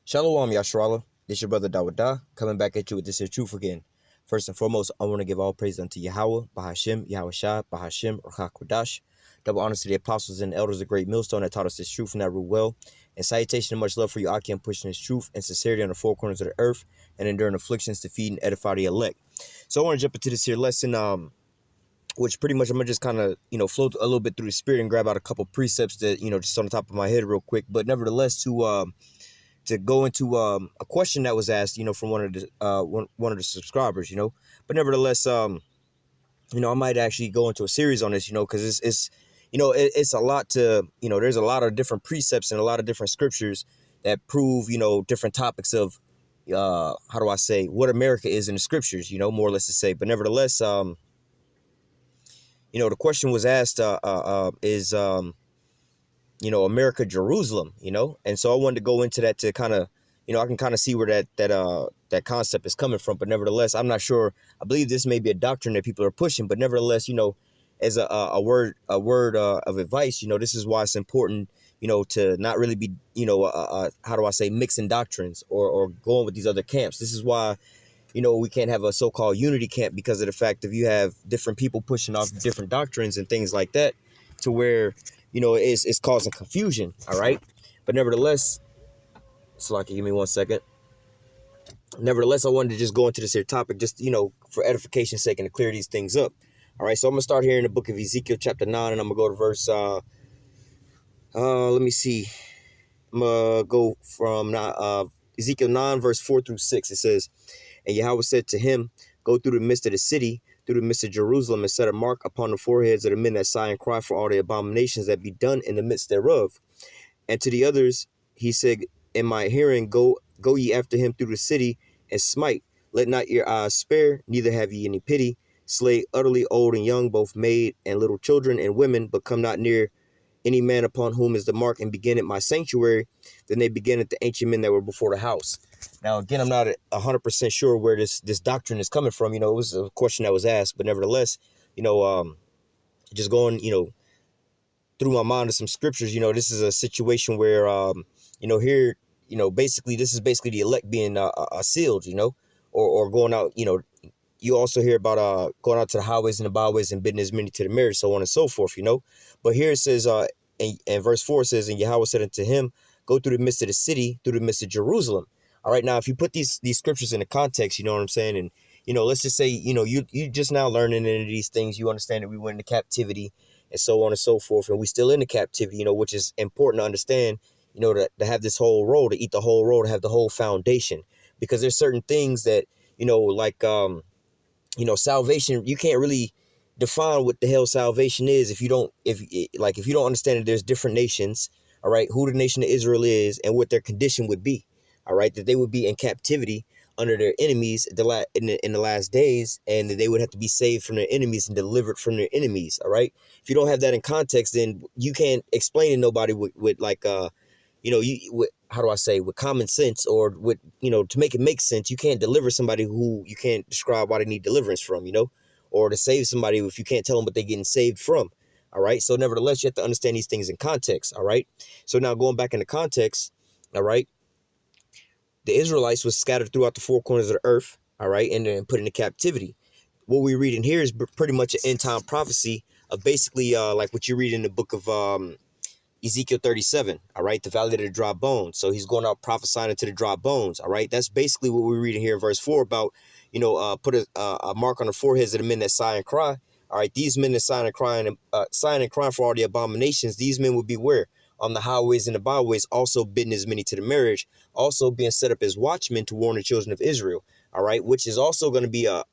Shalom, Yashrala. This your brother Dawada, coming back at you with this here truth again. First and foremost, I want to give all praise unto Yahweh, Bahashim, Yahweh Shah, Bahashim, Rachakwadash. Double honors to the apostles and elders of Great Millstone that taught us this truth and that rule well. And salutation and much love for you, Akim, pushing this truth and sincerity on the four corners of the earth and enduring afflictions to feed and edify the elect. So I want to jump into this here lesson, which pretty much I'm going to just kind of, float a little bit through the spirit and grab out a couple precepts that, just on the top of my head real quick. But nevertheless, to go into a question that was asked, from one of the subscribers, but nevertheless, I might actually go into a series on this, because it's a lot to, there's a lot of different precepts and a lot of different scriptures that prove, different topics of, how do I say, what America is in the scriptures, more or less to say. But nevertheless, the question was asked, is America, Jerusalem, and so I wanted to go into that to kind of, I can kind of see where that concept is coming from. But nevertheless, I'm not sure. I believe this may be a doctrine that people are pushing, but nevertheless, as a word of advice, this is why it's important, to not really be, how do I say, mixing doctrines or going with these other camps. This is why, we can't have a so-called unity camp, because of the fact that you have different people pushing off different doctrines and things like that, to where it's causing confusion. All right. But nevertheless, give me 1 second. Nevertheless, I wanted to just go into this here topic, just, for edification's sake and to clear these things up. All right. So I'm going to start here in the book of Ezekiel, chapter 9, and I'm going to go to verse, let me see. I'm going to go from Ezekiel 9, verse 4 through 6. It says, "And Yahweh said to him, Go through the midst of the city, through the midst of Jerusalem, and set a mark upon the foreheads of the men that sigh and cry for all the abominations that be done in the midst thereof. And to the others he said in my hearing, Go ye after him through the city, and smite. Let not your eyes spare, neither have ye any pity. Slay utterly old and young, both maid and little children and women, but come not near any man upon whom is the mark, and begin at my sanctuary. Then they began at the ancient men that were before the house." Now, again, I'm not 100% sure where this doctrine is coming from. It was a question that was asked, but nevertheless, just going, through my mind of some scriptures, this is a situation where, here, basically, this is basically the elect being sealed, or going out, you also hear about going out to the highways and the byways and bidding as many to the marriage, so on and so forth, But here it says, in verse 4, it says, "And Yahweh said unto him, Go through the midst of the city, through the midst of Jerusalem." All right, now, if you put these scriptures into context, you know what I'm saying? And, let's just say, you just now learning into these things. You understand that we went into captivity and so on and so forth. And we still in the captivity, which is important to understand, to have this whole roll, to eat the whole roll, to have the whole foundation. Because there's certain things that, like, salvation, you can't really define what the hell salvation is if you don't understand that there's different nations, all right, who the nation of Israel is and what their condition would be. All right, that they would be in captivity under their enemies in the last days, and that they would have to be saved from their enemies and delivered from their enemies. All right, if you don't have that in context, then you can't explain to nobody with how do I say, with common sense, or with, to make it make sense. You can't deliver somebody who you can't describe why they need deliverance from, or to save somebody if you can't tell them what they're getting saved from. All right, so nevertheless, you have to understand these things in context. All right, so now going back into context, all right, the Israelites was scattered throughout the four corners of the earth, all right, and then put into captivity. What we read in here is pretty much an end time prophecy of basically like what you read in the book of Ezekiel 37, all right, the valley of the dry bones. So he's going out prophesying into the dry bones, all right. That's basically what we're reading here in verse 4 about, put a mark on the foreheads of the men that sigh and cry. All right, these men that sigh and crying for all the abominations, these men would be where? On the highways and the byways, also bidding as many to the marriage, also being set up as watchmen to warn the children of Israel. All right, which is also going to be is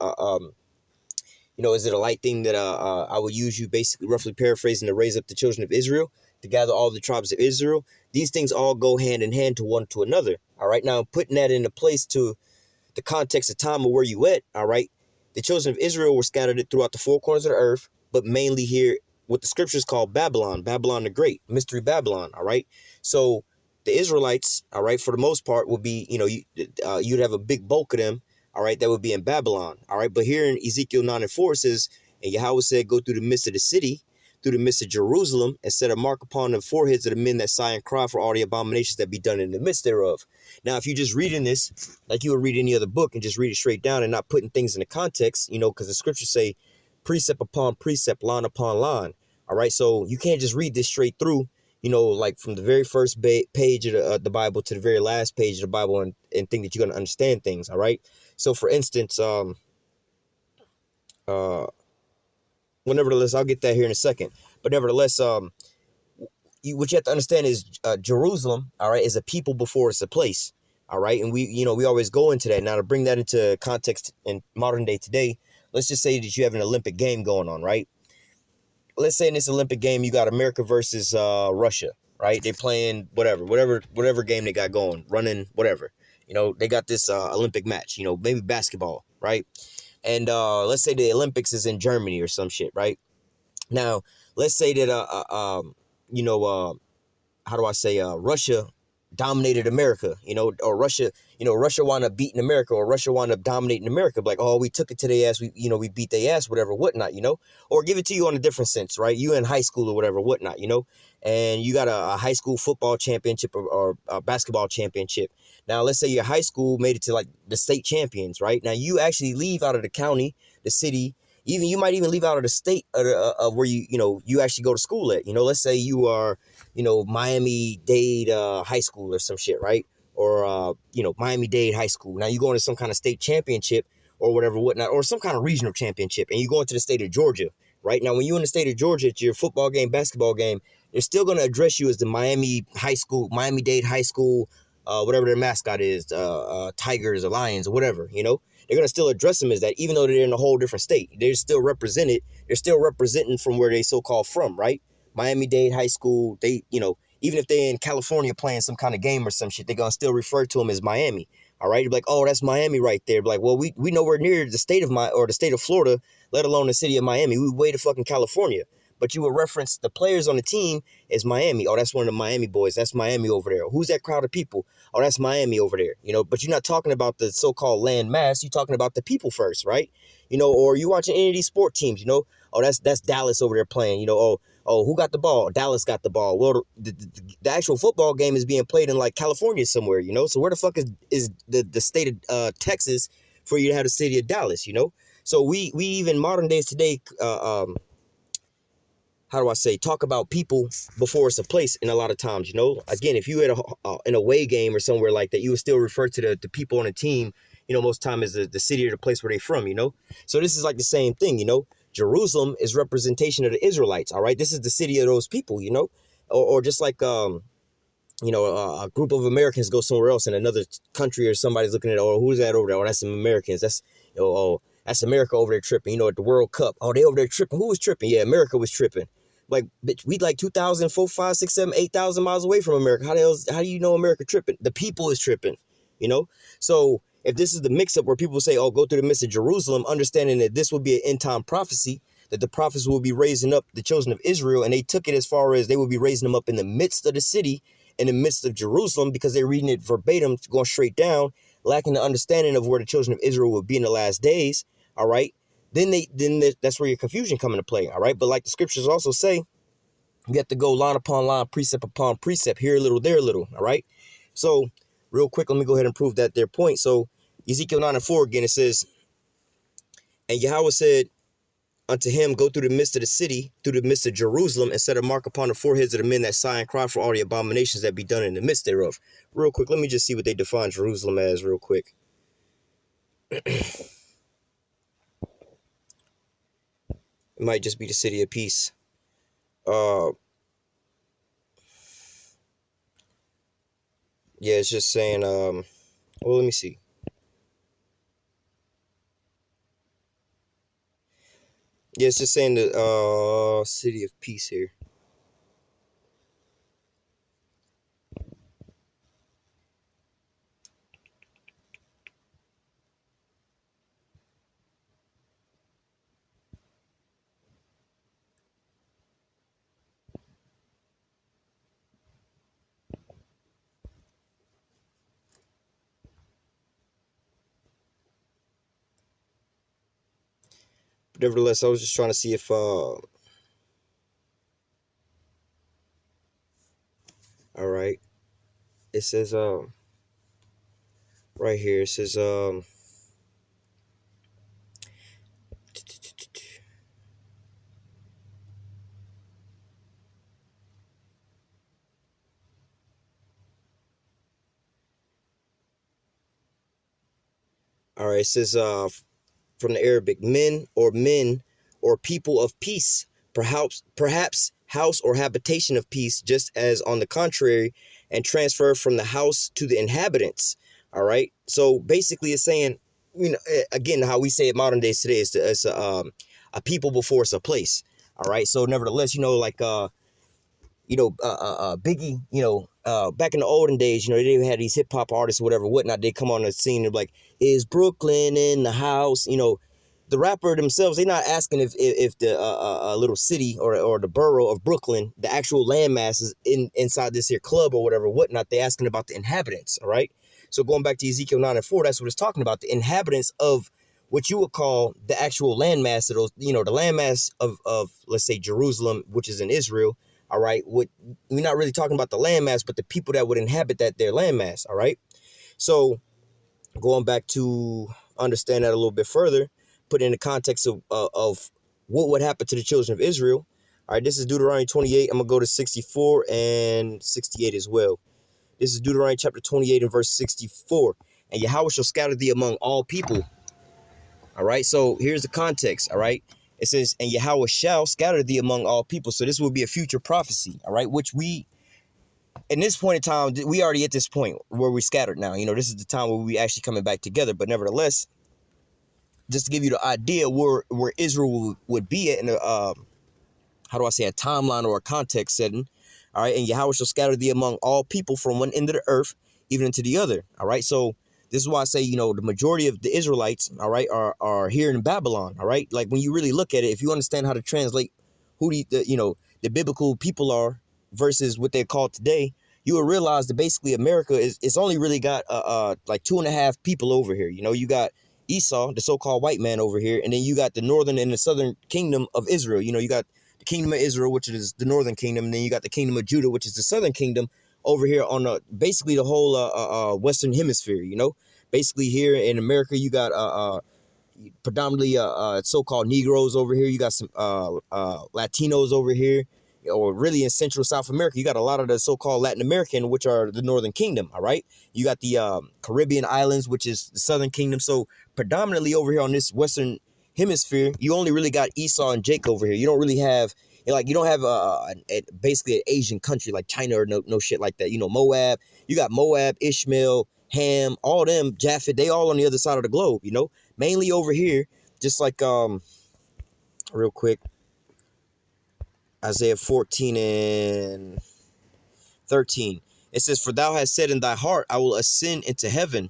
it a light thing that I would use, you basically roughly paraphrasing, to raise up the children of Israel, to gather all the tribes of Israel. These things all go hand in hand to one to another. All right, now putting that into place to the context of time of where you at. All right, the children of Israel were scattered throughout the four corners of the earth, but mainly here what the scriptures call Babylon the Great, Mystery Babylon. All right, so the Israelites, all right, for the most part, would be, you'd have a big bulk of them, all right, that would be in Babylon. All right, but here in Ezekiel 9 and 4 it says, "And Yahweh said, Go through the midst of the city, through the midst of Jerusalem, and set a mark upon the foreheads of the men that sigh and cry for all the abominations that be done in the midst thereof. Now, if you just reading this like you would read any other book and just read it straight down and not putting things into context, because the scriptures say precept upon precept, line upon line. All right, so you can't just read this straight through, like from the very first page of the Bible to the very last page of the Bible and think that you're going to understand things. All right, so for instance, well, nevertheless, I'll get that here in a second. But nevertheless, what you have to understand is Jerusalem, all right, is a people before it's a place, all right? And we always go into that. Now, to bring that into context in modern day today, let's just say that you have an Olympic game going on, right? Let's say in this Olympic game, you got America versus Russia, right? They're playing whatever game they got going, running, whatever. They got this Olympic match, maybe basketball, right? And let's say the Olympics is in Germany or some shit, right? Now, let's say that how do I say, Russia dominated America, or Russia wound up beating America, or Russia wound up dominating America. Like, oh, we took it to their ass, we beat their ass, whatever, whatnot, or give it to you on a different sense, right? You in high school or whatever, whatnot, and you got a high school football championship or a basketball championship. Now, let's say your high school made it to like the state champions, right? Now, you actually leave out of the county, the city, even you might even leave out of the state of where you actually go to school at. Let's say you are, Miami-Dade High School or some shit, right? Or Miami-Dade High School. Now you go into some kind of state championship or whatever, whatnot, or some kind of regional championship, and you go into the state of Georgia, right? Now, when you're in the state of Georgia at your football game, basketball game, they're still going to address you as the Miami High School, Miami-Dade High School, whatever their mascot is, Tigers or Lions or whatever, They're going to still address them as that, even though they're in a whole different state. They're still represented. They're still representing from where they so-called from, right? Miami-Dade High School, they, even if they're in California playing some kind of game or some shit, they're going to still refer to them as Miami, all right? You're like, oh, that's Miami right there. Like, well, we nowhere near the state of the state of Florida, let alone the city of Miami. We way to fucking California. But you would reference the players on the team as Miami. Oh, that's one of the Miami boys. That's Miami over there. Who's that crowd of people? Oh, that's Miami over there. But you're not talking about the so-called land mass. You're talking about the people first, right? Or you watching any of these sport teams, oh, that's Dallas over there playing, oh, who got the ball? Dallas got the ball. Well, the actual football game is being played in like California somewhere, So where the fuck is the state of Texas for you to have the city of Dallas, So we even modern days today, how do I say, talk about people before it's a place. And a lot of times, again, if you had an away game or somewhere like that, you would still refer to the people on the team, most time as the city or the place where they're from, So this is like the same thing, Jerusalem is representation of the Israelites. All right. This is the city of those people, or just like, a group of Americans go somewhere else in another country, or somebody's looking at, oh, who's that over there? Oh, that's some Americans. That's, oh, that's America over there tripping, at the World Cup. Oh, they over there tripping. Who was tripping? Yeah, America was tripping. Like, bitch, we like 2,000, 4, 5, 6, 7, 8,000 miles away from America. How do you know America tripping? The people is tripping, So if this is the mix-up where people say, oh, go through the midst of Jerusalem, understanding that this will be an end-time prophecy, that the prophets will be raising up the children of Israel, and they took it as far as they will be raising them up in the midst of the city, in the midst of Jerusalem, because they're reading it verbatim, going straight down, lacking the understanding of where the children of Israel will be in the last days, all right? Then that's where your confusion come into play, all right? But like the scriptures also say, you have to go line upon line, precept upon precept, here a little, there a little, all right? So real quick, let me go ahead and prove that their point. So Ezekiel 9:4 again, it says, and Yahweh said unto him, go through the midst of the city, through the midst of Jerusalem, and set a mark upon the foreheads of the men that sigh and cry for all the abominations that be done in the midst thereof. Real quick, let me just see what they define Jerusalem as real quick. It might just be the city of peace. Yeah, it's just saying, well, let me see. Yeah, it's just saying the city of peace here. But nevertheless, I was just trying to see if It says right here. It says all right. It says from the Arabic, men or people of peace, perhaps house or habitation of peace, just as on the contrary, and transfer from the house to the inhabitants. All right. So basically, it's saying, again, how we say it modern days today is it's a people before it's a place. All right. So nevertheless, like Biggie, back in the olden days, they had these hip hop artists or whatever, whatnot. They come on the scene and be like, is Brooklyn in the house? The rapper themselves, they're not asking if the little city or the borough of Brooklyn, the actual landmass is inside this here club or whatever, whatnot. They're asking about the inhabitants. All right. So going back to Ezekiel 9:4, that's what it's talking about. The inhabitants of what you would call the actual landmass of those, the landmass of let's say Jerusalem, which is in Israel. All right. We're not really talking about the landmass, but the people that would inhabit their landmass. All right. So going back to understand that a little bit further, put in the context of what would happen to the children of Israel. All right. This is Deuteronomy 28. I'm going to go to 64 and 68 as well. This is Deuteronomy chapter 28 and verse 64. And Yahweh shall scatter thee among all people. All right. So here's the context. All right. It says, and Yahweh shall scatter thee among all people. So this will be a future prophecy. All right. Which we, in this point in time, we already at this point where we scattered now. This is the time where we actually coming back together. But nevertheless, just to give you the idea where Israel would be at in a, a timeline or a context setting. All right. And Yahweh shall scatter thee among all people from one end of the earth, even into the other. All right. So this is why I say, the majority of the Israelites, all right, are here in Babylon. All right. Like when you really look at it, if you understand how to translate who the biblical people are versus what they're called today, you will realize that basically America it's only really got like 2.5 people over here. You got Esau, the so-called white man over here, and then you got the northern and the southern kingdom of Israel. You got the kingdom of Israel, which is the northern kingdom, and then you got the kingdom of Judah, which is the southern kingdom over here on basically the whole Western hemisphere. Basically here in America, you got predominantly so-called Negroes over here. You got some Latinos over here, or really in Central South America, you got a lot of the so-called Latin American, which are the Northern Kingdom. All right. You got the Caribbean islands, which is the Southern Kingdom. So predominantly over here on this Western hemisphere, you only really got Esau and Jacob over here. You don't really have you don't have basically an Asian country like China or no shit like that. Moab, you got Moab, Ishmael, Ham, all them, Japheth, they all on the other side of the globe, mainly over here, just like, real quick, Isaiah 14 and 13. It says, for thou hast said in thy heart, I will ascend into heaven.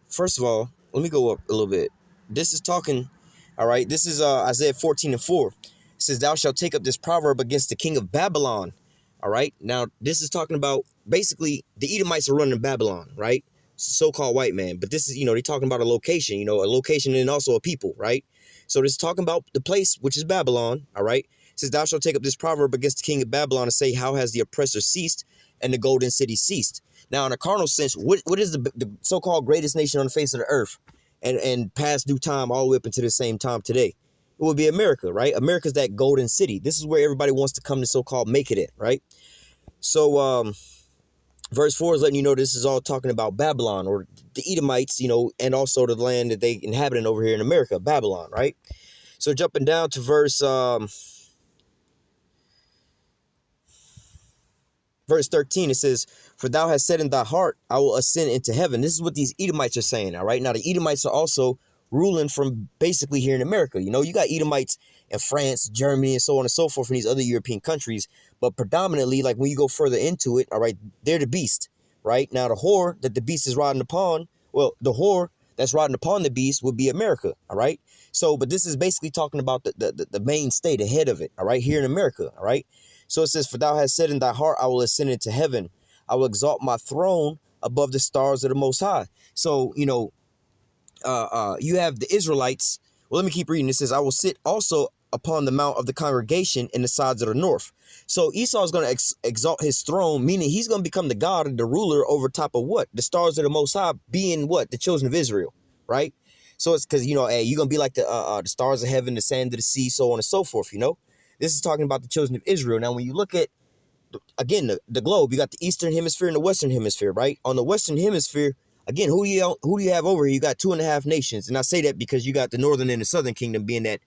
First of all, let me go up a little bit. This is talking, all right, this is Isaiah 14 and 4. It says, thou shalt take up this proverb against the king of Babylon. All right. Now, this is talking about basically the Edomites are running Babylon, right? So-called white man. But this is, they're talking about a location, a location and also a people, right? So this is talking about the place, which is Babylon. All right. It says, thou shalt take up this proverb against the king of Babylon and say, how has the oppressor ceased and the golden city ceased? Now, in a carnal sense, what is the so-called greatest nation on the face of the earth and past due time all the way up into the same time today? It would be America, right? America's that golden city. This is where everybody wants to come to so-called make it at, right? So, verse 4 is letting you know this is all talking about Babylon or the Edomites, and also the land that they inhabiting over here in America, Babylon, right? So jumping down to verse 13, it says, for thou hast said in thy heart, I will ascend into heaven. This is what these Edomites are saying, all right? Now, the Edomites are also ruling from basically here in America. You got Edomites in France, Germany, and so on and so forth in these other European countries. But predominantly, like when you go further into it, all right, they're the beast, right? Now, the whore that the beast is riding upon, well, the whore that's riding upon the beast would be America, all right? So, but this is basically talking about the main state ahead of it, all right, here in America, all right? So it says, for thou hast said in thy heart, I will ascend into heaven. I will exalt my throne above the stars of the Most High. So, you have the Israelites. Well, let me keep reading. It says, I will sit also upon the mount of the congregation in the sides of the north. So Esau is going to exalt his throne, meaning he's going to become the God and the ruler over top of what? The stars of the Most High, being what? The children of Israel, right? So it's because, hey, you're going to be like the stars of heaven, the sand of the sea, so on and so forth, This is talking about the children of Israel. Now, when you look at, again, the globe, you got the Eastern Hemisphere and the Western Hemisphere, right? On the Western Hemisphere, again, who do you have over here? You got 2.5 nations. And I say that because you got the Northern and the Southern Kingdom being that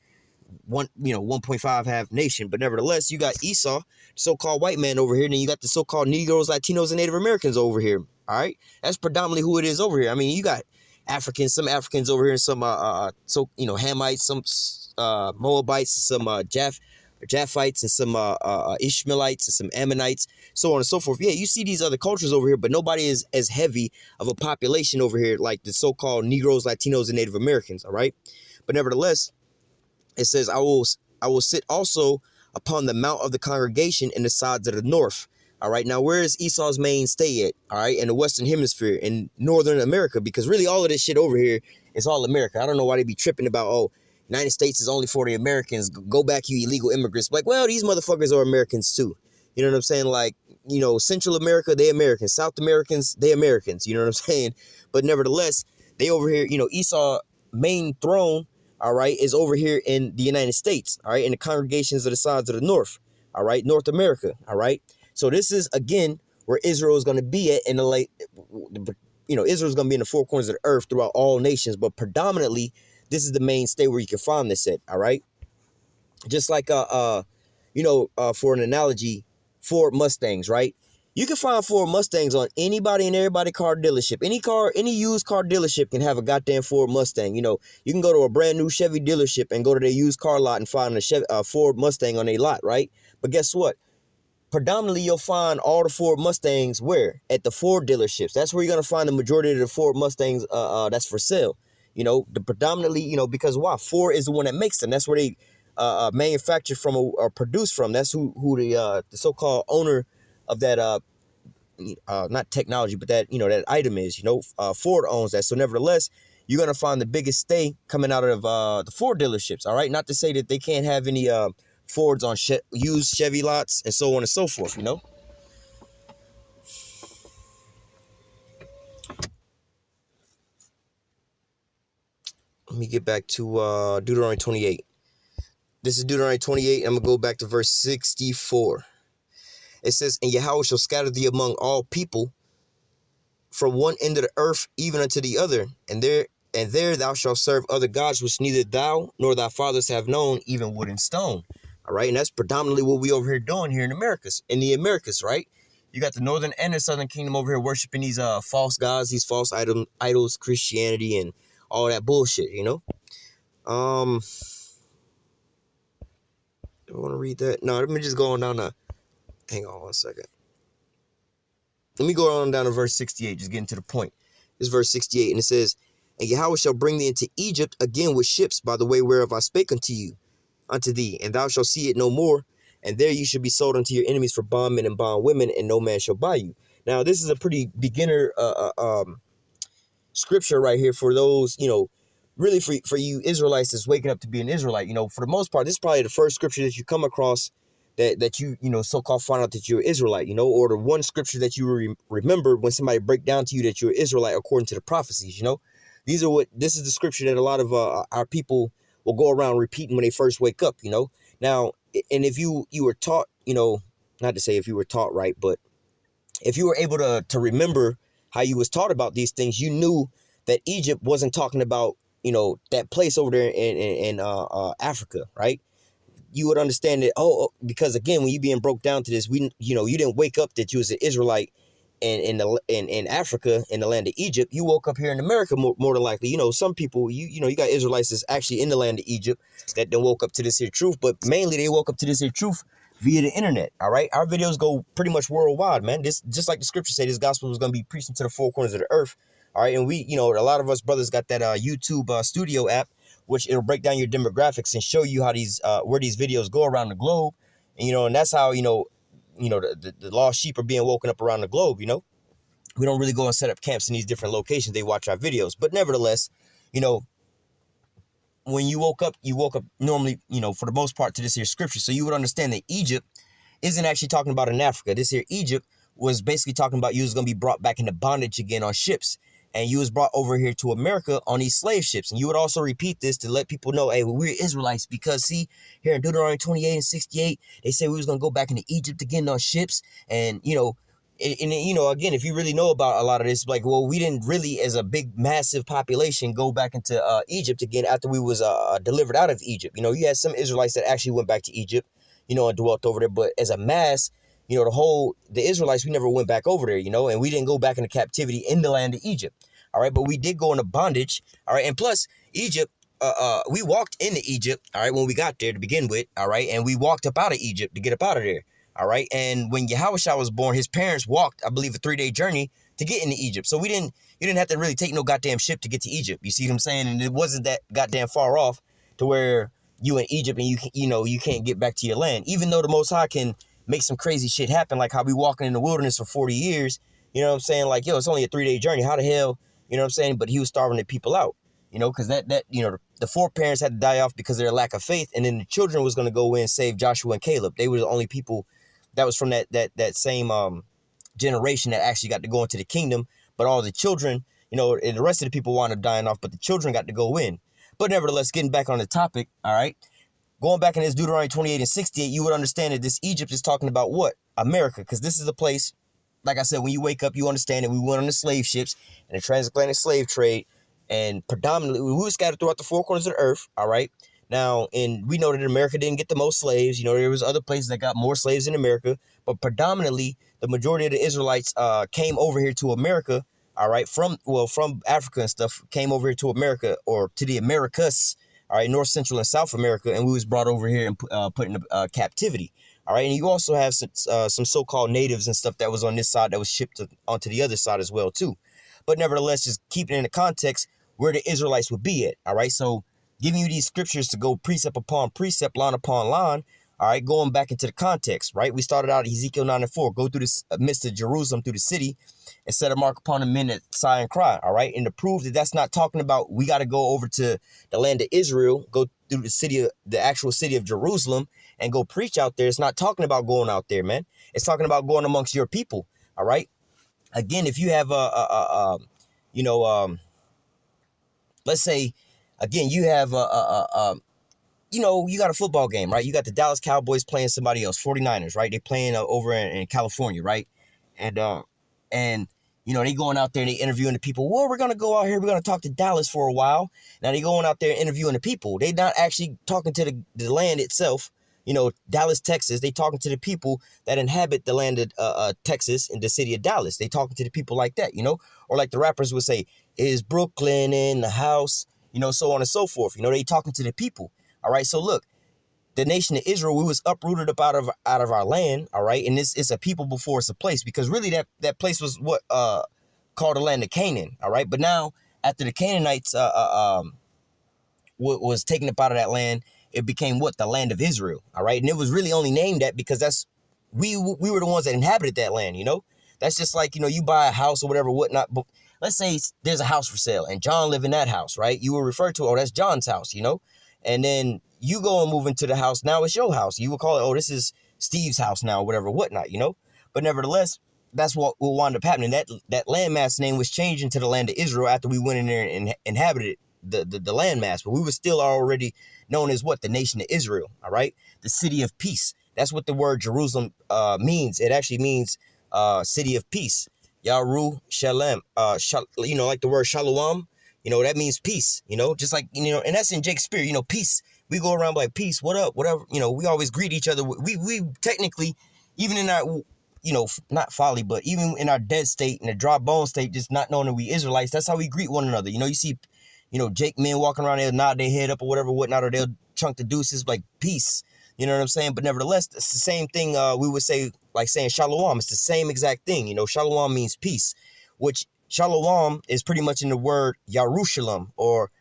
1.5 half nation. But nevertheless, you got Esau, so-called white man over here. And then you got the so-called Negroes, Latinos, and Native Americans over here. All right. That's predominantly who it is over here. I mean, you got some Africans over here, some Hamites, some Moabites, some Japhites, and some Ishmaelites, and some Ammonites, so on and so forth. Yeah, you see these other cultures over here, but nobody is as heavy of a population over here like the so-called Negroes, Latinos, and Native Americans. All right. But nevertheless, it says, I will sit also upon the mount of the congregation in the sides of the north. All right. Now, where is Esau's main stay at? All right. In the Western Hemisphere, in Northern America, because really all of this shit over here is all America. I don't know why they be tripping about, United States is only for the Americans. Go back, you illegal immigrants. Like, well, these motherfuckers are Americans too. You know what I'm saying? Like, Central America, they Americans. South Americans, they Americans. You know what I'm saying? But nevertheless, they over here, Esau's main throne, all right, is over here in the United States, all right, in the congregations of the sides of the north, all right, North America, all right. So this is, again, where Israel is going to be at in the late, Israel is going to be in the four corners of the earth throughout all nations, but predominantly, this is the main state where you can find this at, all right? Just like, for an analogy, Ford Mustangs, right? You can find Ford Mustangs on anybody and everybody car dealership. Any used car dealership can have a goddamn Ford Mustang. You can go to a brand new Chevy dealership and go to their used car lot and find a Ford Mustang on their lot, right? But guess what? Predominantly, you'll find all the Ford Mustangs where? At the Ford dealerships. That's where you're going to find the majority of the Ford Mustangs that's for sale. Predominantly, because why? Ford is the one that makes them. That's where they manufacture from or produce from. That's who the so-called owner of that not technology, but that that item is. Ford owns that. So nevertheless, you're gonna find the biggest stay coming out of the Ford dealerships. All right, not to say that they can't have any Fords on used Chevy lots and so on and so forth. Let me get back to Deuteronomy 28. This is Deuteronomy 28. I'm going to go back to verse 64. It says, and Yahweh shall scatter thee among all people from one end of the earth even unto the other. And there thou shalt serve other gods, which neither thou nor thy fathers have known, even wood and stone. All right. And that's predominantly what we over here doing here in the Americas, right? You got the Northern and the Southern Kingdom over here worshiping these false gods, these false idols, Christianity, and all that bullshit, Do I want to read that? No, let me just go on down to, hang on 1 second. Let me go on down to verse 68, just getting to the point. This is verse 68, and it says, and Yahweh shall bring thee into Egypt again with ships by the way whereof I spake unto thee, and thou shalt see it no more, and there you shall be sold unto your enemies for bondmen and bondwomen, and no man shall buy you. Now, this is a pretty beginner scripture right here for those, really for you Israelites that's waking up to be an Israelite. For the most part, this is probably the first scripture that you come across that you so-called find out that you're Israelite, or the one scripture that you remember when somebody break down to you that you're Israelite according to the prophecies. This is the scripture that a lot of our people will go around repeating when they first wake up. Now, and if you were taught, not to say if you were taught right, but if you were able to remember how you was taught about these things, you knew that Egypt wasn't talking about, that place over there in Africa, right? You would understand that, because again, when you being broke down to this, you didn't wake up that you was an Israelite in Africa, in the land of Egypt. You woke up here in America more than likely. Some people, you got Israelites that's actually in the land of Egypt that then woke up to this here truth, but mainly they woke up to this here truth via the internet. All right. Our videos go pretty much worldwide, man. This, just like the scripture say, this gospel is going to be preaching to the four corners of the earth. All right. And we, a lot of us brothers got that YouTube studio app, which it'll break down your demographics and show you how these where these videos go around the globe. And, and that's how, the lost sheep are being woken up around the globe. We don't really go and set up camps in these different locations. They watch our videos. But nevertheless, when you woke up normally, for the most part, to this here scripture. So you would understand that Egypt isn't actually talking about in Africa. This here Egypt was basically talking about you was going to be brought back into bondage again on ships. And you was brought over here to America on these slave ships. And you would also repeat this to let people know, hey, well, we're Israelites because, see, here in Deuteronomy 28 and 68, they say we was going to go back into Egypt again on ships. And, again, if you really know about a lot of this, like, well, we didn't really, as a big, massive population, go back into Egypt again after we was delivered out of Egypt. You had some Israelites that actually went back to Egypt, and dwelt over there. But as a mass, the Israelites, we never went back over there, and we didn't go back into captivity in the land of Egypt. All right. But we did go into bondage. All right. And plus Egypt, we walked into Egypt. All right. When we got there to begin with. All right. And we walked up out of Egypt to get up out of there. All right. And when Yahushua was born, his parents walked, I believe, a 3-day journey to get into Egypt. So you didn't have to really take no goddamn ship to get to Egypt. You see what I'm saying? And it wasn't that goddamn far off to where you in Egypt and you can't get back to your land, even though the Most High can make some crazy shit happen, like how we walking in the wilderness for 40 years. You know what I'm saying? Like, it's only a 3-day journey. How the hell, you know what I'm saying? But he was starving the people out, because the foreparents had to die off because of their lack of faith. And then the children was going to go in and save Joshua and Caleb. They were the only people that was from that same generation that actually got to go into the kingdom. But all the children, and the rest of the people wound up dying off, but the children got to go in. But nevertheless, getting back on the topic, all right, going back in this Deuteronomy 28 and 68, you would understand that this Egypt is talking about what? America, because this is a place, like I said, when you wake up, you understand that we went on the slave ships and the transatlantic slave trade, and predominantly we were scattered throughout the four corners of the earth, all right? Now, and we know that America didn't get the most slaves. There was other places that got more slaves than America, but predominantly the majority of the Israelites came over here to America, all right, from Africa and stuff, came over here to America, or to the Americas, all right, North, Central, and South America, and we was brought over here and put in captivity, all right? And you also have some so-called natives and stuff that was on this side that was shipped onto the other side as well, too. But nevertheless, just keeping in the context where the Israelites would be at, all right? So giving you these scriptures to go precept upon precept, line upon line, all right, going back into the context, right? We started out Ezekiel 9 and 4, go through this midst of Jerusalem, through the city, and set a mark upon the men that sigh and cry, all right? And to prove that that's not talking about we got to go over to the land of Israel, go through the actual city of Jerusalem, and go preach out there. It's not talking about going out there, man. It's talking about going amongst your people, all right? Again, if you have let's say, again, you have you got a football game, right? You got the Dallas Cowboys playing somebody else, 49ers, right? They're playing over in California, right? And they going out there and they interviewing the people. Well, we're going to go out here. We're going to talk to Dallas for a while. Now they going out there interviewing the people. They not actually talking to the land itself. Dallas, Texas. They talking to the people that inhabit the land of Texas in the city of Dallas. They talking to the people like that, or like the rappers would say, is Brooklyn in the house? So on and so forth. They talking to the people. All right. So look, the nation of Israel, we was uprooted up out of our land. All right. And it's a people before it's a place, because really that place was what called the land of Canaan. All right. But now after the Canaanites was taken up out of that land, it became what? The land of Israel. All right. And it was really only named that because we were the ones that inhabited that land. That's just like, you buy a house or whatever, whatnot. But let's say there's a house for sale and John live in that house, right? You will refer to, oh, that's John's house, and then you go and move into the house. Now it's your house. You will call it, oh, this is Steve's house now, whatever, whatnot, But nevertheless, that's what will wind up happening. That landmass name was changed into the land of Israel after we went in there and inhabited the landmass. But we were still already known as what? The nation of Israel, all right? The city of peace. That's what the word Jerusalem means. It actually means city of peace. Yaru Shalem, like the word Shalom, that means peace, just like, and that's in Shakespeare, peace. We go around like, peace, what up, whatever, we always greet each other. We technically, even in our, not folly, but even in our dead state, in a dry bone state, just not knowing that we Israelites, that's how we greet one another. You see, Jake men walking around, they'll nod their head up or whatever, whatnot, or they'll chunk the deuces like peace. You know what I'm saying? But nevertheless, it's the same thing we would say, like saying shalom. It's the same exact thing. Shalom means peace, which shalom is pretty much in the word Yerushalayim, or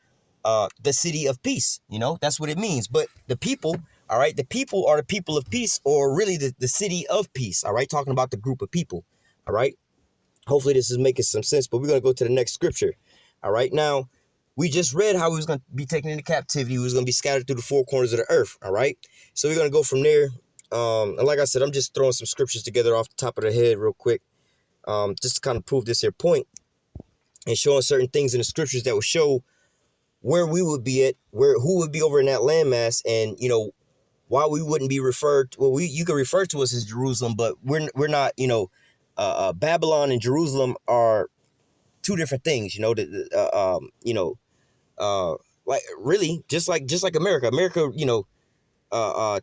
the city of peace. That's what it means. But the people, all right, the people are the people of peace, or really the city of peace. All right, talking about the group of people. All right. Hopefully this is making some sense, but we're going to go to the next scripture. All right. Now, We just read how he was going to be taken into captivity. He was going to be scattered through the four corners of the earth. All right. So we're going to go from there. And like I said, I'm just throwing some scriptures together off the top of the head real quick, just to kind of prove this here point, and showing certain things in the scriptures that will show where we would be at, who would be over in that landmass, and why we wouldn't be referred to. Well, you can refer to us as Jerusalem, but we're not. Babylon and Jerusalem are two different things. Like really, just like America. America,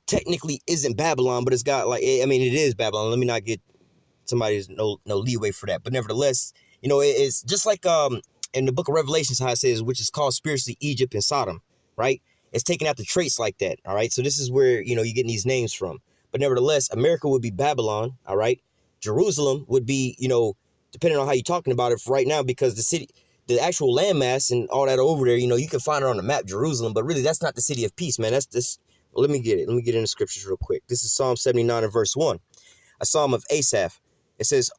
technically isn't Babylon, but it's got it is Babylon. Let me not get somebody's no leeway for that. But nevertheless, it's just like in the book of Revelations, how it says, which is called spiritually Egypt and Sodom, right? It's taking out the traits like that, all right? So this is where, you're getting these names from. But nevertheless, America would be Babylon, all right? Jerusalem would be, depending on how you're talking about it right now, because the actual landmass and all that over there, you can find it on the map, Jerusalem, but really that's not the city of peace, man. That's this. Well, let me get it. Let me get in the scriptures real quick. This is Psalm 79 and verse 1, a psalm of Asaph. It says,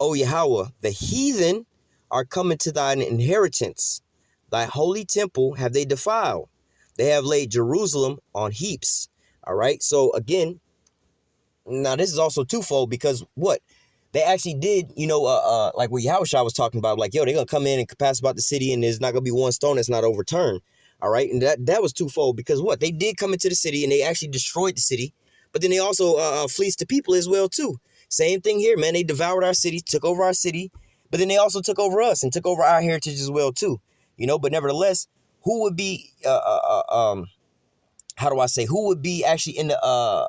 O Yahweh, the heathen are coming to thine inheritance. Thy holy temple have they defiled. They have laid Jerusalem on heaps. All right. So again, now this is also twofold, because what they actually did, like what Yahushua was talking about, like, yo, they're going to come in and pass about the city, and there's not going to be one stone that's not overturned. All right. And that was twofold, because what they did come into the city and they actually destroyed the city, but then they also fleeced the people as well, too. Same thing here, man. They devoured our city, took over our city, but then they also took over us and took over our heritage as well, too. But nevertheless, who would be, who would be actually in the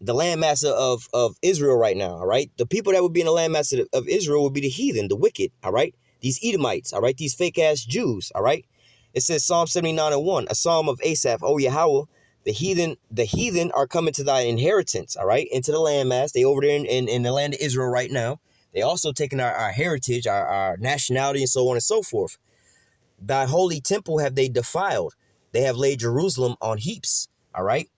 landmass of Israel right now, all right? The people that would be in the landmass of Israel would be the heathen, the wicked, all right? These Edomites, all right? These fake-ass Jews, all right? It says Psalm 79 and 1, a psalm of Asaph, O Yahweh, the heathen are coming to thy inheritance, all right? Into the landmass. They over there in the land of Israel right now. They also taking our heritage, our nationality, and so on and so forth. Thy holy temple have they defiled. They have laid Jerusalem on heaps, all right?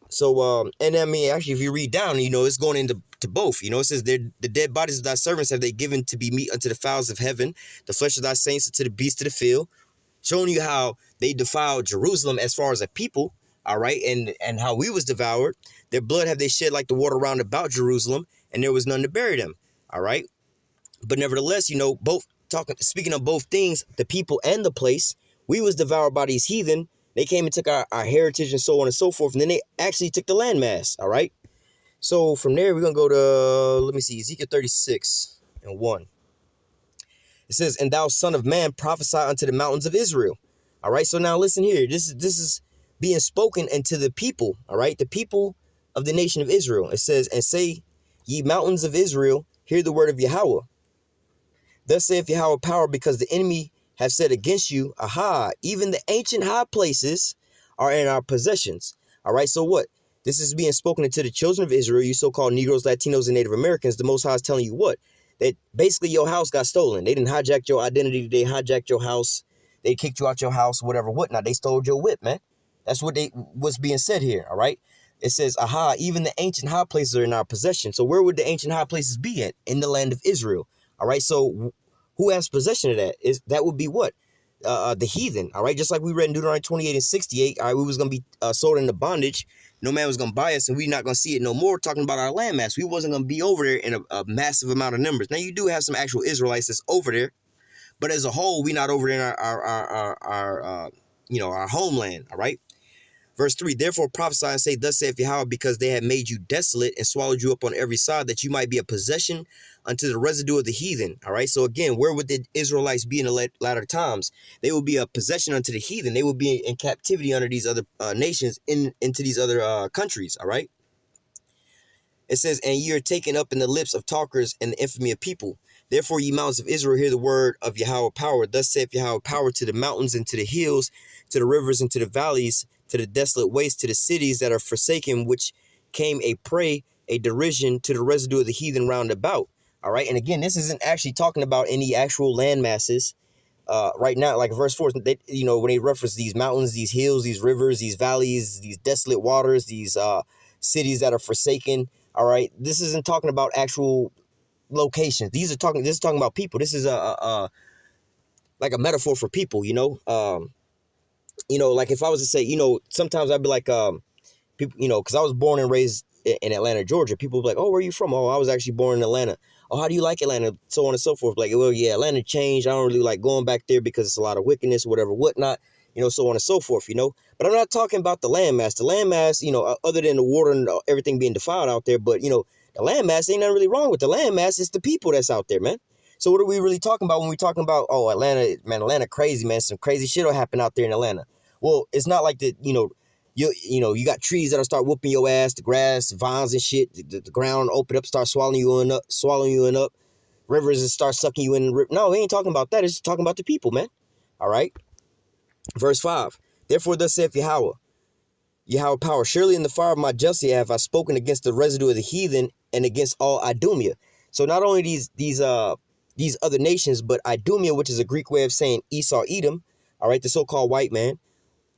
So, and I mean, actually, if you read down, it's going into both. It says, the dead bodies of thy servants have they given to be meat unto the fowls of heaven, the flesh of thy saints unto the beasts of the field, showing you how they defiled Jerusalem as far as a people, all right, and how we was devoured. Their blood have they shed like the water round about Jerusalem, and there was none to bury them, all right? But nevertheless, speaking of both things, the people and the place, we was devoured by these heathen. They came and took our heritage and so on and so forth. And then they actually took the landmass. All right. So from there, we're going to go to, let me see, Ezekiel 36 and 1. It says, and thou son of man, prophesy unto the mountains of Israel. All right. So now listen here. This is being spoken unto the people. All right. The people of the nation of Israel. It says, and say, ye mountains of Israel, hear the word of Yahweh. Thus saith Yahweh power, because the enemy have said against you, aha, even the ancient high places are in our possessions. All right, so what? This is being spoken to the children of Israel, you so-called Negroes, Latinos, and Native Americans. The Most High is telling you what? That basically your house got stolen. They didn't hijack your identity. They hijacked your house. They kicked you out your house, whatever, whatnot. They stole your whip, man. That's what's being said here, all right? It says, aha, even the ancient high places are in our possession. So where would the ancient high places be at? In the land of Israel. All right, so who has possession of that? That would be what? The heathen, all right? Just like we read in Deuteronomy 28 and 68, all right, we was going to be sold into bondage. No man was going to buy us, and we're not going to see it no more, talking about our landmass. We wasn't going to be over there in a massive amount of numbers. Now, you do have some actual Israelites that's over there, but as a whole, we not over there in our homeland, all right? Verse 3, therefore prophesy and say, thus saith Yahweh, because they have made you desolate and swallowed you up on every side, that you might be a possession unto the residue of the heathen. All right. So again, where would the Israelites be in the latter times? They will be a possession unto the heathen. They will be in captivity under these other nations into these other countries. All right. It says, and ye are taken up in the lips of talkers and the infamy of people. Therefore, ye mountains of Israel, hear the word of Yahweh power. Thus saith Yahweh power to the mountains and to the hills, to the rivers and to the valleys, to the desolate waste, to the cities that are forsaken, which came a prey, a derision to the residue of the heathen round about. All right. And again, this isn't actually talking about any actual land masses right now. Like verse 4, when they reference these mountains, these hills, these rivers, these valleys, these desolate waters, these cities that are forsaken. All right. This isn't talking about actual locations. This is talking about people. This is like a metaphor for people, like if I was to say, sometimes I'd be like, people, because I was born and raised in Atlanta, Georgia. People be like, oh, where are you from? Oh, I was actually born in Atlanta. Oh, how do you like Atlanta? So on and so forth. Like, well, yeah, Atlanta changed. I don't really like going back there because it's a lot of wickedness, whatever, whatnot, so on and so forth, But I'm not talking about the landmass. The landmass, other than the water and everything being defiled out there, but, the landmass ain't nothing really wrong with the landmass. It's the people that's out there, man. So what are we really talking about when we're talking about, oh, Atlanta, man, Atlanta crazy, man. Some crazy shit will happen out there in Atlanta. Well, it's not like that, you got trees that'll start whooping your ass, the grass, vines and shit, the ground open up, start swallowing you in up, rivers and start sucking you in. No, we ain't talking about that. It's just talking about the people, man. All right. Verse 5. Therefore thus saith Yahweh power, surely in the fire of my jealousy have I spoken against the residue of the heathen and against all Idumea. So not only these other nations, but Idumea, which is a Greek way of saying Esau, Edom, all right, the so-called white man.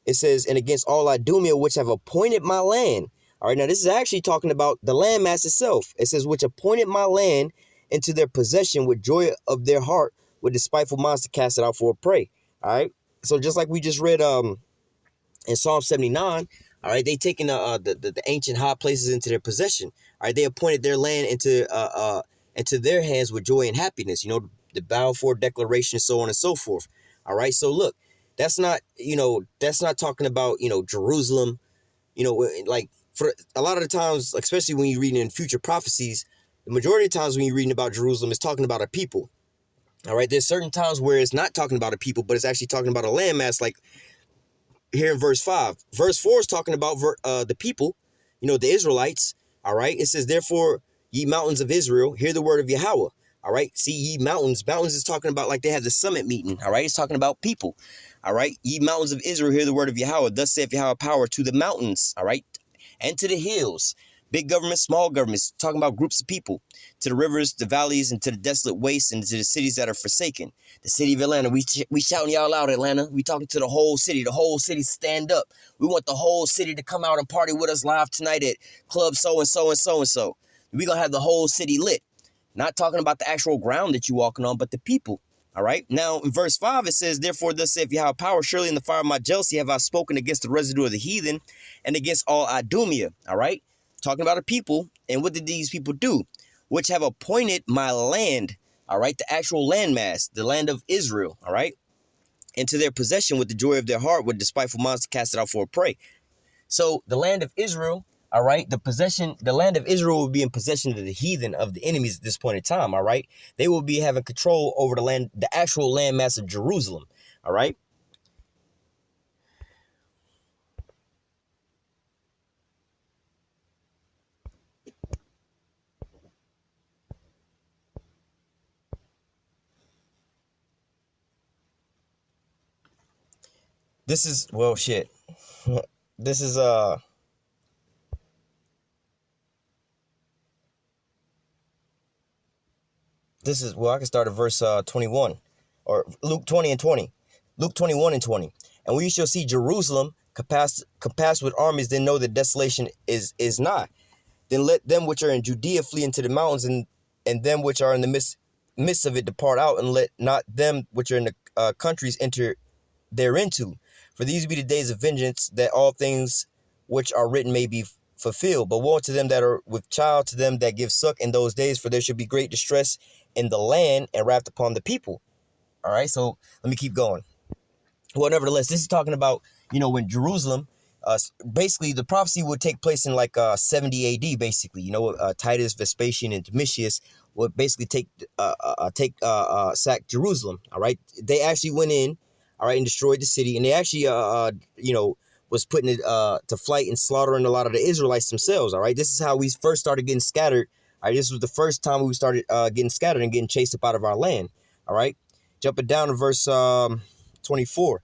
It says, and against all Idumea, which have appointed my land. All right, now this is actually talking about the landmass itself. It says, which appointed my land into their possession with joy of their heart, with despiteful minds to cast it out for a prey. All right, so just like we just read in Psalm 79, all right, they taken the ancient high places into their possession. All right, they appointed their land into their hands with joy and happiness. The Balfour Declaration, so on and so forth. All right, so look. That's not talking about, Jerusalem, like for a lot of the times, especially when you're reading in future prophecies, the majority of times when you're reading about Jerusalem, it's talking about a people. All right. There's certain times where it's not talking about a people, but it's actually talking about a landmass. Like here in verse 5, verse 4 is talking about the people, the Israelites. All right. It says, therefore, ye mountains of Israel, hear the word of Yahweh. All right. See, ye mountains. Mountains is talking about like they have the summit meeting. All right. It's talking about people. All right. Ye mountains of Israel, hear the word of Yahweh. Thus saith Yahweh power to the mountains. All right. And to the hills. Big government, small governments. Talking about groups of people. To the rivers, the valleys, and to the desolate wastes, and to the cities that are forsaken. The city of Atlanta. We shouting y'all out, Atlanta. We talking to the whole city. The whole city stand up. We want the whole city to come out and party with us live tonight at club so-and-so and so-and-so. We going to have the whole city lit. Not talking about the actual ground that you're walking on, but the people. All right. Now, in verse 5, it says, therefore, thus saith Yahweh power, surely in the fire of my jealousy have I spoken against the residue of the heathen and against all Idumea. All right. Talking about a people. And what did these people do? Which have appointed my land. All right. The actual landmass, the land of Israel. All right. Into their possession with the joy of their heart, with despiteful minds to cast it out for a prey. So the land of Israel. All right, the land of Israel will be in possession of the heathen, of the enemies at this point in time. All right, they will be having control over the land, the actual landmass of Jerusalem. All right. This is, well, shit. This is well, I can start at verse 21, or Luke 20 and 20. Luke 21 and 20. And we shall see Jerusalem compassed with armies, then know that desolation is nigh. Then let them which are in Judea flee into the mountains, and them which are in the midst of it depart out, and let not them which are in the countries enter thereinto. For these be the days of vengeance, that all things which are written may be fulfilled. But woe to them that are with child, to them that give suck in those days, for there should be great distress in the land and wrath upon the people. All right, so let me keep going. Well, nevertheless, this is talking about, when Jerusalem, basically the prophecy would take place in like 70 AD, basically. Titus, Vespasian, and Domitius would basically sack Jerusalem. All right, they actually went in, all right, and destroyed the city, and they actually, was putting it to flight and slaughtering a lot of the Israelites themselves. All right, this is how we first started getting scattered. All right, this was the first time we started getting scattered and getting chased up out of our land. All right, jumping down to verse 24.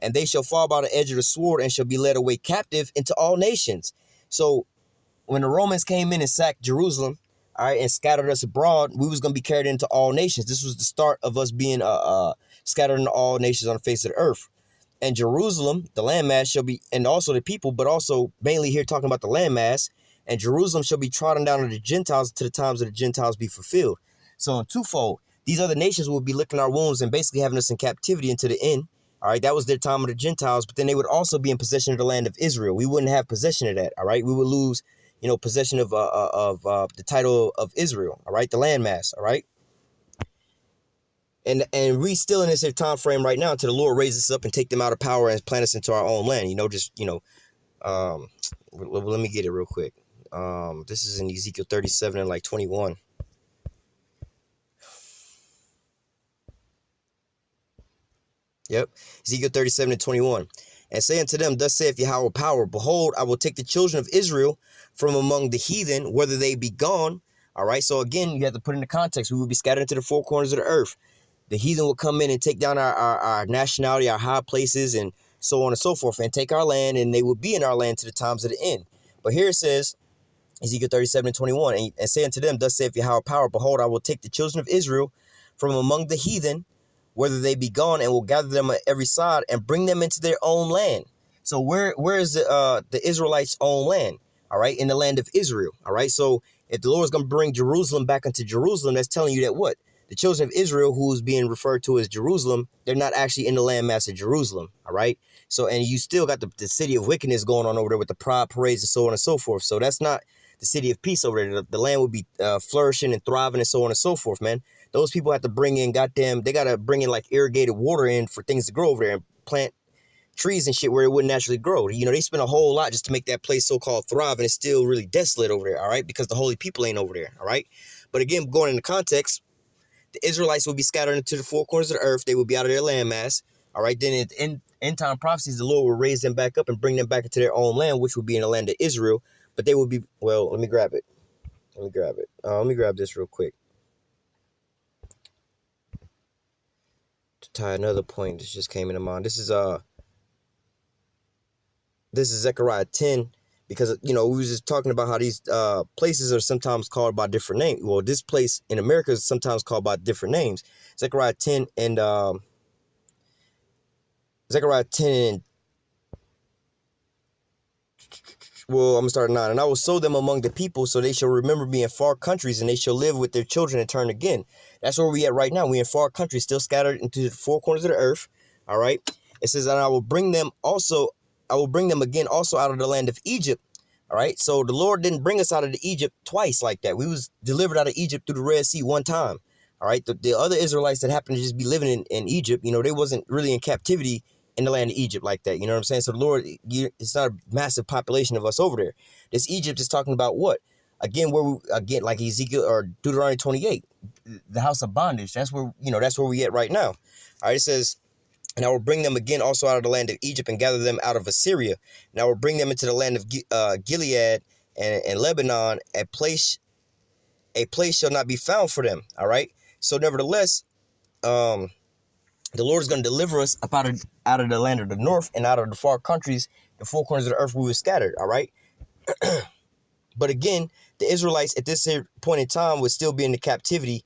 And they shall fall by the edge of the sword and shall be led away captive into all nations. So when the Romans came in and sacked Jerusalem, all right, and scattered us abroad, we was going to be carried into all nations. This was the start of us being scattered into all nations on the face of the earth. And Jerusalem, the landmass, shall be, and also the people, but also mainly here talking about the landmass, and Jerusalem shall be trodden down of the Gentiles to the times of the Gentiles be fulfilled. So in twofold, These other nations would be licking our wounds and basically having us in captivity into the end. All right, that was their time of the Gentiles, but then they would also be in possession of the land of Israel. We wouldn't have possession of that. All right, we would lose, possession of the title of Israel. All right, the landmass. All right, and we still in this time frame right now until the Lord raises us up and take them out of power and plant us into our own land. Let me get it real quick. This is in Ezekiel 37 and like 21. Yep. Ezekiel 37 and 21. And say unto them, thus saith Yahweh power, behold, I will take the children of Israel from among the heathen, whether they be gone. All right. So again, you have to put in the context. We will be scattered into the four corners of the earth. The heathen will come in and take down our nationality, our high places, and so on and so forth, and take our land, and they will be in our land to the times of the end. But here it says, Ezekiel 37 and 21, and say unto them, thus saith Yahweh power, behold, I will take the children of Israel from among the heathen, whether they be gone, and will gather them on every side and bring them into their own land. So where is the Israelites' own land? All right, in the land of Israel. All right, so if the Lord is going to bring Jerusalem back into Jerusalem, that's telling you that what? The children of Israel, who is being referred to as Jerusalem, they're not actually in the landmass of Jerusalem. All right, so and you still got the city of wickedness going on over there with the pride parades and so on and so forth. So that's not the city of peace over there. The land would be flourishing and thriving and so on and so forth, man. Those people have to bring in, they got to bring in like irrigated water in for things to grow over there and plant trees and shit where it wouldn't naturally grow. They spend a whole lot just to make that place so-called thrive, and it's still really desolate over there, all right, because the holy people ain't over there, all right? But again, going into context, the Israelites will be scattered into the four corners of the earth. They will be out of their landmass, all right? Then in end-time prophecies, the Lord will raise them back up and bring them back into their own land, which will be in the land of Israel, but they will be, well, let me grab it. Let me grab this real quick. To tie another point that just came into mind. This is Zechariah 10, because we was just talking about how these places are sometimes called by different names. Well, this place in America is sometimes called by different names. Zechariah 10 and well, I'm gonna start at 9. And I will sow them among the people, so they shall remember me in far countries, and they shall live with their children and turn again. That's where we at right now. We in far countries, still scattered into the four corners of the earth. All right. It says, and I will bring them again also out of the land of Egypt. All right. So the Lord didn't bring us out of Egypt twice like that. We was delivered out of Egypt through the Red Sea one time. All right. The other Israelites that happened to just be living in Egypt, they wasn't really in captivity in the land of Egypt like that. You know what I'm saying? So the Lord, it's not a massive population of us over there. This Egypt is talking about what? Again, like Ezekiel or Deuteronomy 28, the house of bondage. That's where we at right now. All right. It says, and I will bring them again also out of the land of Egypt and gather them out of Assyria. And I will bring them into the land of Gilead and Lebanon. A place shall not be found for them. All right. So nevertheless, the Lord is going to deliver us up out of the land of the north and out of the far countries, the four corners of the earth we were scattered. All right. But again, the Israelites at this point in time would still be in the captivity,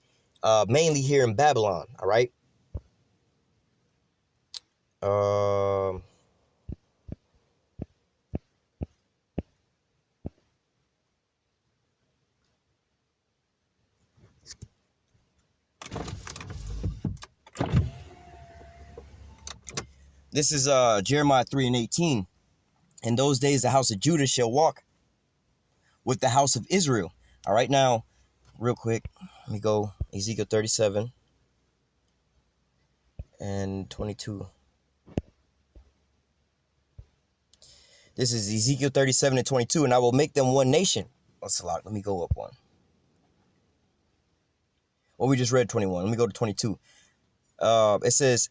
mainly here in Babylon. All right. This is Jeremiah 3 and 18. In those days, the house of Judah shall walk with the house of Israel. All right, now, real quick, let me go Ezekiel 37 and 22. This is Ezekiel 37 and 22, and I will make them one nation. That's a lot. Let me go up one. Well, we just read 21. Let me go to 22. It says,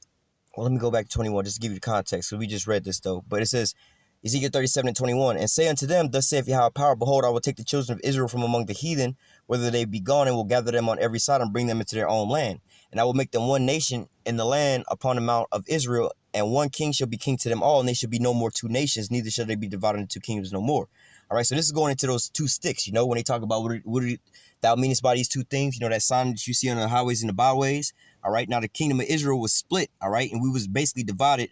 well, let me go back to 21 just to give you the context, because we just read this, though. But it says, Ezekiel 37 and 21, and say unto them, thus saith Yahweh power, behold, I will take the children of Israel from among the heathen, whether they be gone, and will gather them on every side and bring them into their own land. And I will make them one nation in the land upon the mount of Israel, and one king shall be king to them all, and they shall be no more two nations, neither shall they be divided into two kingdoms no more. All right, so this is going into those two sticks, when they talk about what thou meanest by these two things, that sign that you see on the highways and the byways. All right, now the kingdom of Israel was split, all right, and we was basically divided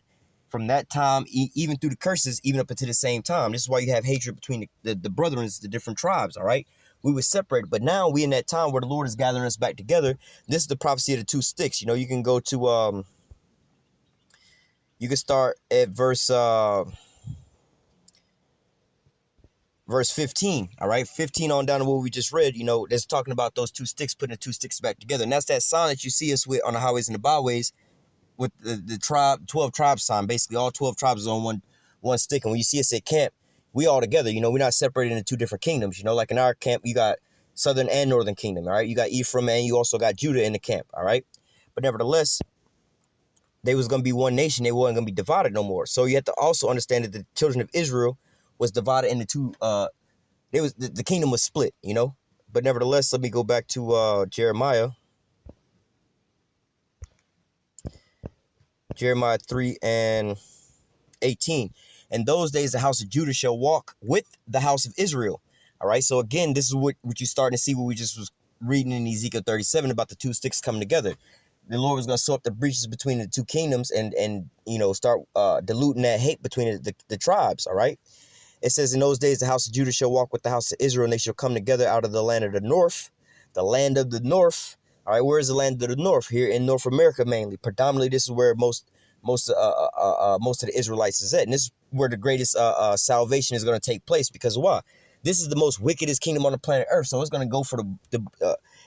from that time, even through the curses, even up until the same time. This is why you have hatred between the brethren, the different tribes, all right? we were separated. But now we in that time where the Lord is gathering us back together. This is the prophecy of the two sticks. You know, you can go to you can start at verse 15. All right, 15 on down to what we just read. You know, that's talking about those two sticks, putting the two sticks back together. And that's that sign that you see us with on the highways and the byways, with the 12 tribes sign. Basically, all 12 tribes is on one stick. And when you see us at camp, we all together. You know, we're not separated into two different kingdoms. You know, like in our camp, you got southern and northern kingdom. All right, you got Ephraim and you also got Judah in the camp. All right, but nevertheless, they was going to be one nation. They wasn't going to be divided no more. So you have to also understand that the children of Israel was divided into two. The kingdom was split. You know, but nevertheless, let me go back to Jeremiah 3:18. In those days, the house of Judah shall walk with the house of Israel. All right. So again, this is what you're starting to see, what we just was reading in Ezekiel 37 about the two sticks coming together. The Lord was going to sew up the breaches between the two kingdoms and you know, start diluting that hate between the tribes. All right. It says, in those days, the house of Judah shall walk with the house of Israel, and they shall come together out of the land of the north. The land of the north. All right. Where is the land of the north? Here in North America, mainly. Predominantly, this is where most of the Israelites is at. And this is where the greatest salvation is going to take place. Because why? This is the most wickedest kingdom on the planet Earth. So it's going to go for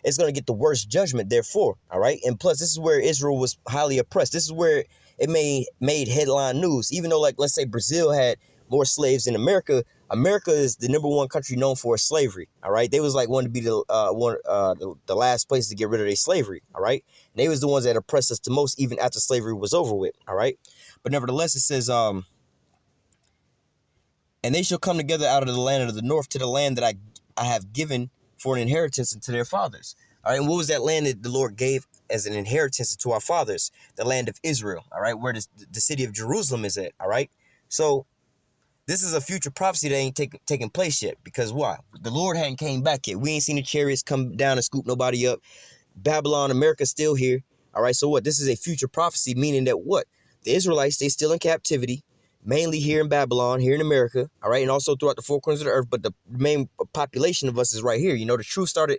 it's going to get the worst judgment, therefore. All right. And plus, this is where Israel was highly oppressed. This is where it made headline news. Even though, like, let's say Brazil had more slaves than America. America is the #1 country known for slavery. All right. They was like one to be the last place to get rid of their slavery. All right. And they was the ones that oppressed us the most, even after slavery was over with. All right. But nevertheless, it says, and they shall come together out of the land of the north to the land that I have given for an inheritance unto their fathers. All right. And what was that land that the Lord gave as an inheritance to our fathers? The land of Israel. All right. Where the city of Jerusalem is at. All right. So this is a future prophecy that ain't taking place yet. Because why? The Lord hadn't came back yet. We ain't seen the chariots come down and scoop nobody up. Babylon, America's still here. All right. So what? This is a future prophecy, meaning that what? The Israelites, they still in captivity. Mainly here in Babylon, here in America, all right, and also throughout the four corners of the earth. But the main population of us is right here. You know, the truth started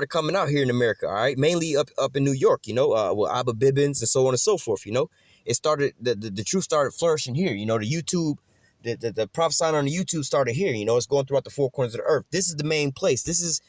coming out here in America, all right, mainly up in New York. You know, with Abba Bibbins and so on and so forth. You know, it started the truth started flourishing here. You know, the YouTube, the prophesying on the YouTube started here. You know, it's going throughout the four corners of the earth. This is the main place. This is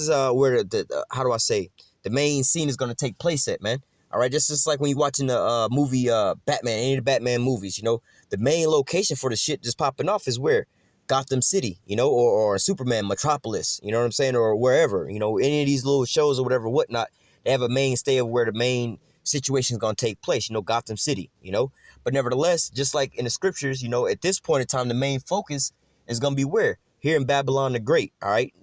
where the how do I say, the main scene is going to take place at, man. All right, just like when you're watching the movie Batman, any of the Batman movies, you know, the main location for the shit just popping off is where? Gotham City, you know, or Superman, Metropolis, you know what I'm saying, or wherever, you know, any of these little shows or whatever, whatnot, they have a mainstay of where the main situation is going to take place, you know, Gotham City, you know. But nevertheless, just like in the scriptures, you know, at this point in time, the main focus is going to be where? Here in Babylon the Great, all right,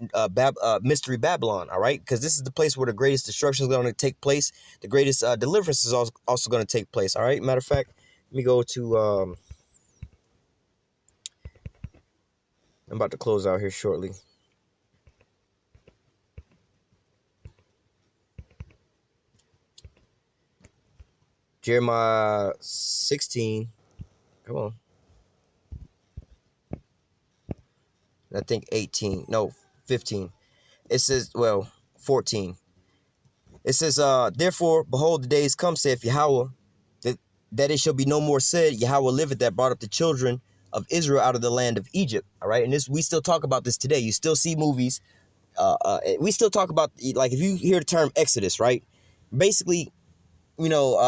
Mystery Babylon, all right, because this is the place where the greatest destruction is going to take place. The greatest deliverance is also going to take place, all right. Matter of fact, let me go to, I'm about to close out here shortly. Jeremiah 16, come on. I think 18, no, 15. It says, well, 14. It says, therefore, behold, the days come, saith Yahweh, that it shall be no more said, Yahweh liveth, that brought up the children of Israel out of the land of Egypt. All right. And this, we still talk about this today. You still see movies. We still talk about, like, if you hear the term Exodus, right? Basically, you know,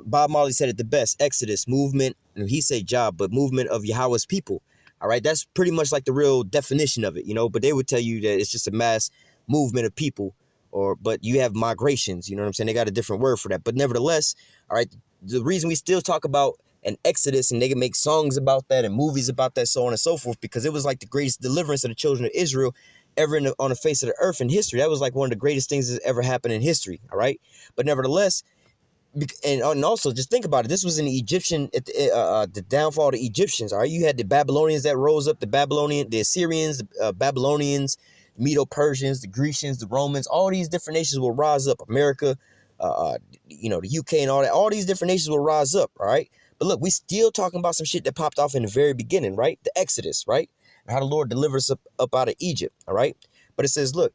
Bob Marley said it the best. Exodus, movement, and he said job, but movement of Yahweh's people. All right, that's pretty much like the real definition of it, you know, but they would tell you that it's just a mass movement of people, but you have migrations, you know what I'm saying? They got a different word for that. But nevertheless, all right, the reason we still talk about an Exodus, and they can make songs about that and movies about that, so on and so forth, because it was like the greatest deliverance of the children of Israel ever on the face of the earth in history. That was like one of the greatest things that ever happened in history. All right, but nevertheless, and also just think about it. This was in the Egyptian, the downfall of the Egyptians. All right, you had the Babylonians that rose up, the Assyrians, the Babylonians, the Medo-Persians, the Grecians, the Romans. All these different nations will rise up. America, you know, the UK and all that. All these different nations will rise up. All right, but look, we still talking about some shit that popped off in the very beginning, right? The Exodus, right? how the Lord delivered us up out of Egypt. All right. But it says, look,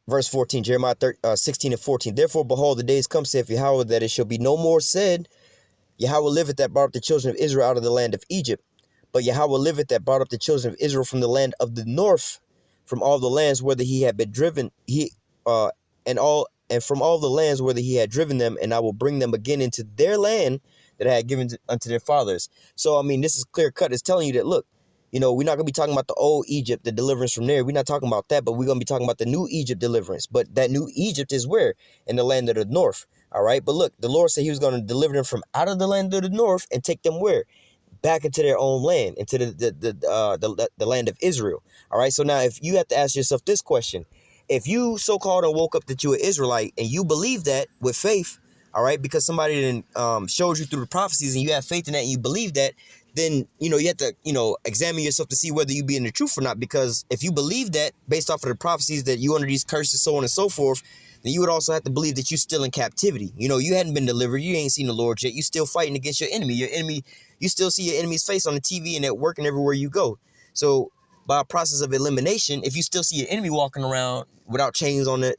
verse 14, Jeremiah 16 and 14. Therefore, behold, the days come, saith Yahweh, that it shall be no more said, Yahweh liveth that brought up the children of Israel out of the land of Egypt. But Yahweh liveth that brought up the children of Israel from the land of the north, from all the lands whither he had been driven, and from all the lands whither he had driven them, and I will bring them again into their land that I had given unto their fathers. So, I mean, this is clear cut. It's telling you that, look, we're not going to be talking about the old Egypt, the deliverance from there. We're not talking about that, but we're going to be talking about the new Egypt deliverance. But that new Egypt is where? In the land of the north. All right. But look, the Lord said he was going to deliver them from out of the land of the north and take them where? Back into their own land, into the land of Israel. All right. So now if you have to ask yourself this question, if you so-called and woke up that you're an Israelite and you believe that with faith, all right, because somebody then showed you through the prophecies and you have faith in that and you believe that, then, you have to, examine yourself to see whether you be in the truth or not. Because if you believe that based off of the prophecies that you under these curses, so on and so forth, then you would also have to believe that you're still in captivity. You hadn't been delivered. You ain't seen the Lord yet. You still fighting against your enemy. Your enemy, you still see your enemy's face on the TV and at work and everywhere you go. So by a process of elimination, if you still see your enemy walking around without chains on their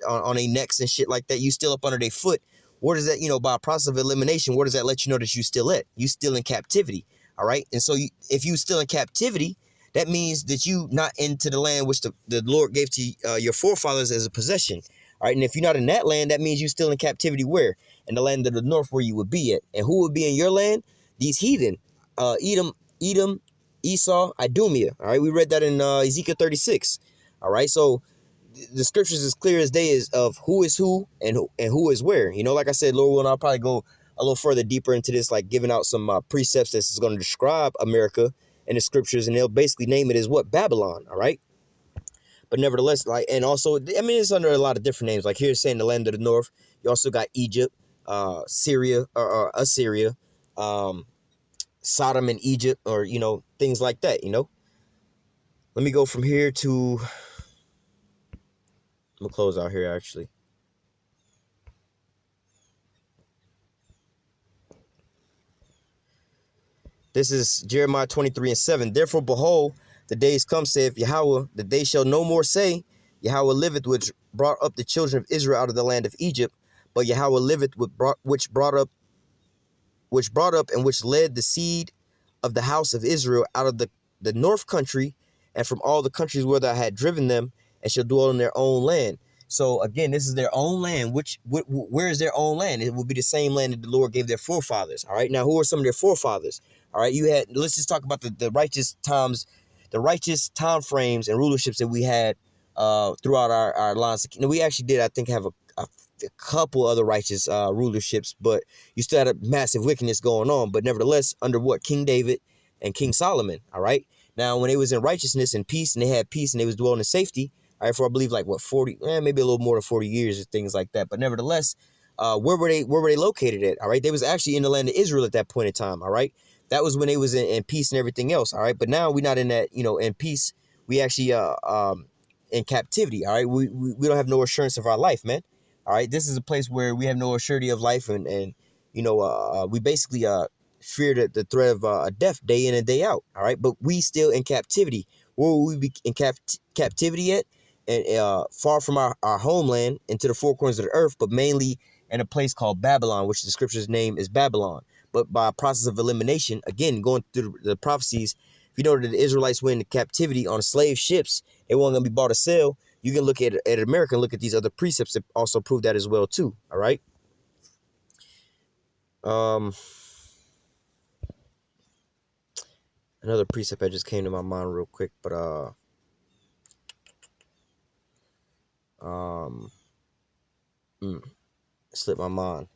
necks and shit like that, you still up under their foot. What does that, by a process of elimination, what does that let you know that you still at? You still in captivity. All right. And so if you still in captivity, that means that you not into the land which the Lord gave to your forefathers as a possession. All right. And if you're not in that land, that means you're still in captivity where? In the land of the north where you would be at. And who would be in your land? These heathen. Edom, Esau, Idumea. All right. We read that in Ezekiel 36. All right. So the scriptures is clear as day is of who is who and who is where. Like I said, Lord willing, I'll probably go a little further deeper into this, like giving out some precepts that's going to describe America in the scriptures, and they'll basically name it as what? Babylon. All right. But nevertheless, and also, it's under a lot of different names. Like here it's saying the land of the north. You also got Egypt, Syria, or Assyria, Sodom and Egypt, or, things like that, Let me go from here to, I'm going to close out here, actually. This is Jeremiah 23 and 7. Therefore, behold, the days come, saith Yahweh, that they shall no more say, Yahweh liveth, which brought up the children of Israel out of the land of Egypt, but Yahweh liveth, which brought up and which led the seed of the house of Israel out of the north country and from all the countries where I had driven them, and shall dwell in their own land. So again, this is their own land. Where is their own land? It will be the same land that the Lord gave their forefathers. All right. Now, who are some of their forefathers? All right. Let's just talk about the righteous times, the righteous time frames and rulerships that we had throughout our lines. We actually did, I think, have a couple other righteous rulerships, but you still had a massive wickedness going on. But nevertheless, under what? King David and King Solomon. All right. Now, when they was in righteousness and peace, and they had peace and they was dwelling in safety, all right, for I believe 40, maybe a little more than 40 years or things like that. But nevertheless, where were they located at? All right. They was actually in the land of Israel at that point in time. All right. That was when they was in peace and everything else. All right. But now we're not in that, in peace. We actually in captivity. All right. We don't have no assurance of our life, man. All right. This is a place where we have no assurity of life. And we basically fear the threat of death day in and day out. All right. But we still in captivity. Where will we be in captivity at? And far from our homeland, into the four corners of the earth, but mainly in a place called Babylon, which the scripture's name is Babylon. But by a process of elimination, again, going through the prophecies, if you know that the Israelites went into captivity on slave ships, they weren't going to be bought or sell. You can look at America and look at these other precepts that also prove that as well, too. All right. Another precept that just came to my mind real quick, but slipped my mind.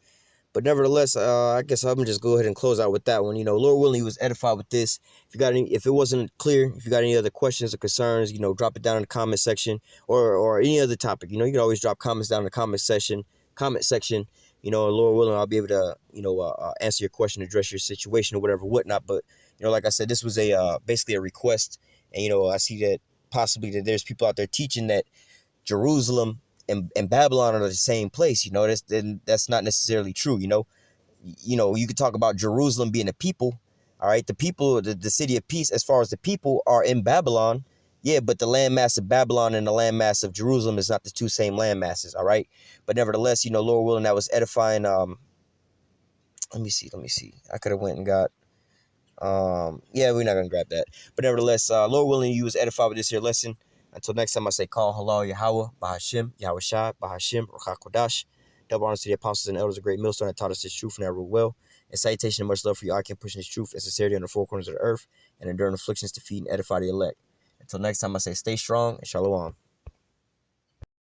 But nevertheless, I guess I'm gonna just go ahead and close out with that one. Lord willing, he was edified with this. If it wasn't clear, if you got any other questions or concerns, drop it down in the comment section, or any other topic. You can always drop comments down in the comment section. Lord willing, I'll be able to, answer your question, address your situation or whatever, whatnot. But, like I said, this was basically a request. And, I see that possibly that there's people out there teaching that Jerusalem and Babylon are the same place. That's not necessarily true. you know, you could talk about Jerusalem being a people. All right, the people, the city of peace, as far as the people are in Babylon. Yeah, but the landmass of Babylon and the landmass of Jerusalem is not the two same landmasses. All right, but nevertheless, you know, Lord willing, that was edifying. Let me see. I could have went and got. Yeah, we're not gonna grab that. But nevertheless, Lord willing, you was edified with this here lesson. Until next time, I say, call halal Yahweh, Bahashim, Yahweh Shai, Bahashim, Ruach HaKodesh. Double honors to the apostles and elders, a great millstone that taught us this truth and that rule well. And salutation and much love for you. I can push this truth and sincerity on the four corners of the earth and enduring afflictions to feed and edify the elect. Until next time, I say, stay strong and shalom.